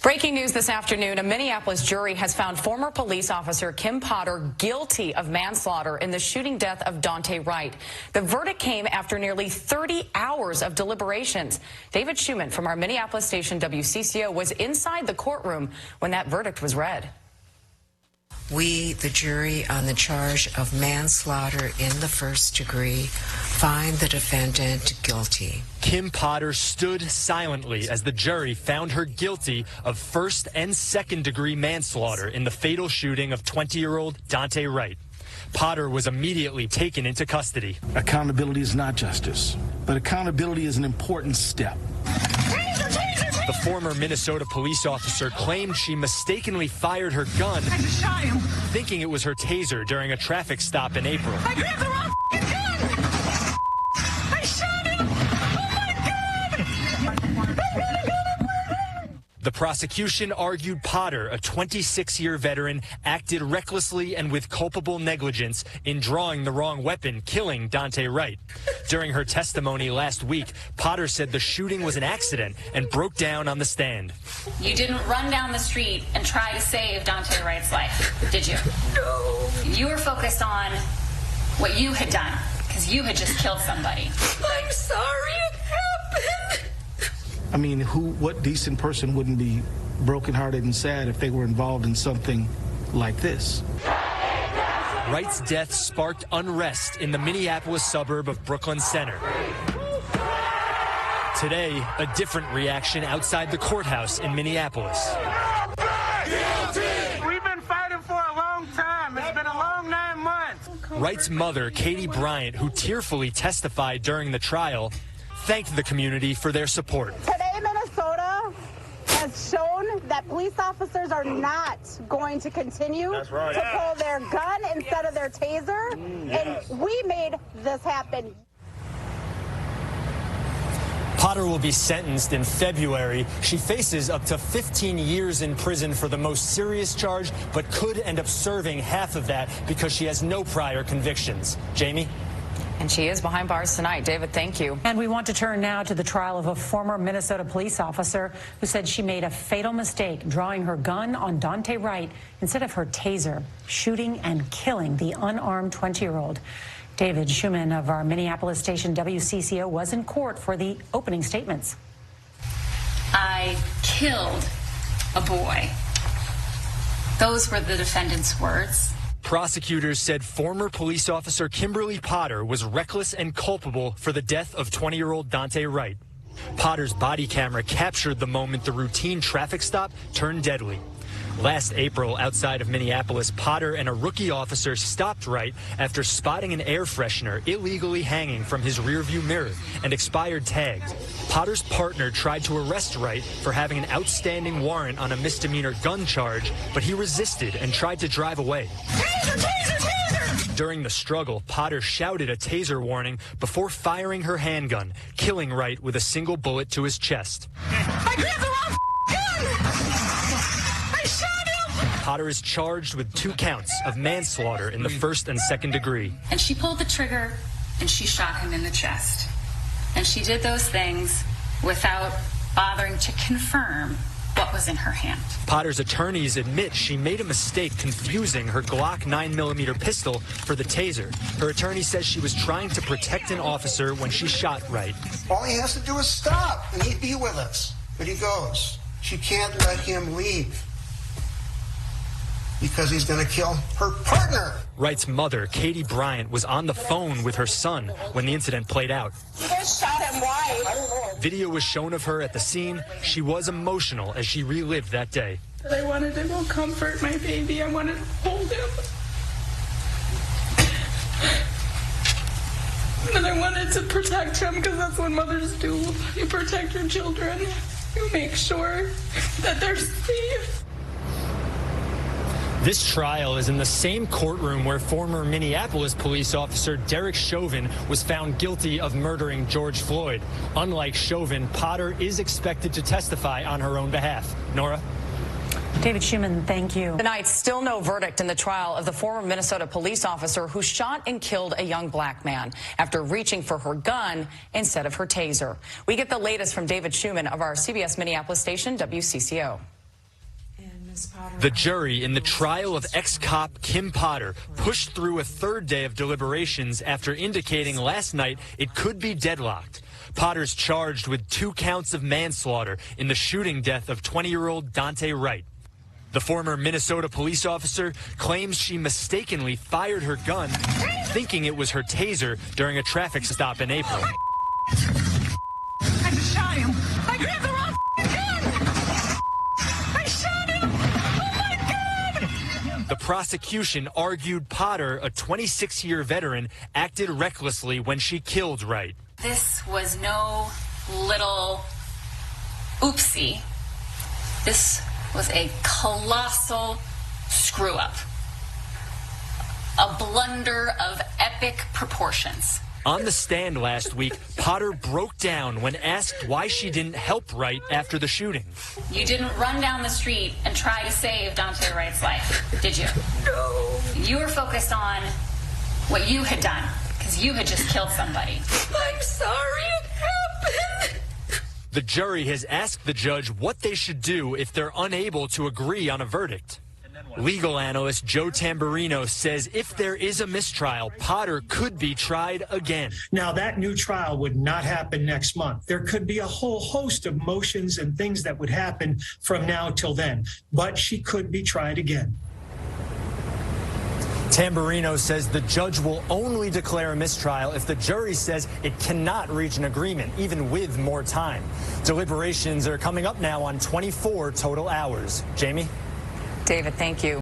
Breaking news this afternoon, a Minneapolis jury has found former police officer Kim Potter guilty of manslaughter in the shooting death of Daunte Wright. The verdict came after nearly 30 hours of deliberations. David Schuman from our Minneapolis station WCCO was inside the courtroom when that verdict was read. We, the jury, on the charge of manslaughter in the first degree, find the defendant guilty. Kim Potter stood silently as the jury found her guilty of first and second degree manslaughter in the fatal shooting of 20-year-old Daunte Wright. Potter was immediately taken into custody. Accountability is not justice, but accountability is an important step. The former Minnesota police officer claimed she mistakenly fired her gun, thinking it was her taser during a traffic stop in April. I grabbed the wrong gun! I shot him! Oh my God! The prosecution argued Potter, a 26-year veteran, acted recklessly and with culpable negligence in drawing the wrong weapon, killing Daunte Wright. During her testimony last week, Potter said the shooting was an accident and broke down on the stand. You didn't run down the street and try to save Daunte Wright's life, did you? No. You were focused on what you had done, because you had just killed somebody. I'm sorry it happened. I mean, what decent person wouldn't be brokenhearted and sad if they were involved in something like this? Wright's death sparked unrest in the Minneapolis suburb of Brooklyn Center. Today, a different reaction outside the courthouse in Minneapolis. We've been fighting for a long time. It's been a long 9 months. Wright's mother, Katie Bryant, who tearfully testified during the trial, thanked the community for their support. Today, Minnesota has shown that police officers are not going to continue to pull their gun instead of their taser, and we made this happen. Potter will be sentenced in February. She faces up to 15 years in prison for the most serious charge, but could end up serving half of that because she has no prior convictions. Jamie? And she is behind bars tonight. David, thank you. And we want to turn now to the trial of a former Minnesota police officer who said she made a fatal mistake drawing her gun on Daunte Wright instead of her taser, shooting and killing the unarmed 20-year-old. David Schuman of our Minneapolis station WCCO was in court for the opening statements. I killed a boy. Those were the defendant's words. Prosecutors said former police officer Kimberly Potter was reckless and culpable for the death of 20-year-old Daunte Wright. Potter's body camera captured the moment the routine traffic stop turned deadly. Last April, outside of Minneapolis, Potter and a rookie officer stopped Wright after spotting an air freshener illegally hanging from his rearview mirror and expired tags. Potter's partner tried to arrest Wright for having an outstanding warrant on a misdemeanor gun charge, but he resisted and tried to drive away. Taser, taser, taser! During the struggle, Potter shouted a taser warning before firing her handgun, killing Wright with a single bullet to his chest. I grabbed the wrong gun! I shot him! Potter is charged with 2 counts of manslaughter in the first and second degree. And she pulled the trigger and she shot him in the chest. And she did those things without bothering to confirm what was in her hand. Potter's attorneys admit she made a mistake confusing her Glock 9mm pistol for the taser. Her attorney says she was trying to protect an officer when she shot Wright. All he has to do is stop, and he'd be with us. But he goes. She can't let him leave because he's going to kill her partner. Wright's mother, Katie Bryant, was on the phone with her son when the incident played out. You guys shot him. Why? I don't know. Video was shown of her at the scene. She was emotional as she relived that day. But I wanted to go comfort my baby. I wanted to hold him. And I wanted to protect him because that's what mothers do. You protect your children. You make sure that they're safe. This trial is in the same courtroom where former Minneapolis police officer Derek Chauvin was found guilty of murdering George Floyd. Unlike Chauvin, Potter is expected to testify on her own behalf. Nora? David Schuman, thank you. Tonight, still no verdict in the trial of the former Minnesota police officer who shot and killed a young black man after reaching for her gun instead of her taser. We get the latest from David Schuman of our CBS Minneapolis station, WCCO. The jury in the trial of ex-cop Kim Potter pushed through a third day of deliberations after indicating last night it could be deadlocked. Potter's charged with 2 counts of manslaughter in the shooting death of 20-year-old Dante Wright. The former Minnesota police officer claims she mistakenly fired her gun, thinking it was her taser during a traffic stop in April. I just shot him. I grabbed the wrong gun. I shot him. Oh, my God. The prosecution argued Potter, a 26-year veteran, acted recklessly when she killed Wright. This was no little oopsie. This was a colossal screw-up. A blunder of epic proportions. On the stand last week, Potter broke down when asked why she didn't help Wright after the shooting. You didn't run down the street and try to save Dante Wright's life, did you? No. You were focused on what you had done, because you had just killed somebody. I'm sorry it happened. The jury has asked the judge what they should do if they're unable to agree on a verdict. Legal analyst Joe Tamburino says if there is a mistrial, Potter could be tried again. Now, that new trial would not happen next month. There could be a whole host of motions and things that would happen from now till then, but she could be tried again. Tamburino says the judge will only declare a mistrial if the jury says it cannot reach an agreement, even with more time. Deliberations are coming up now on 24 total hours. Jamie? David, thank you.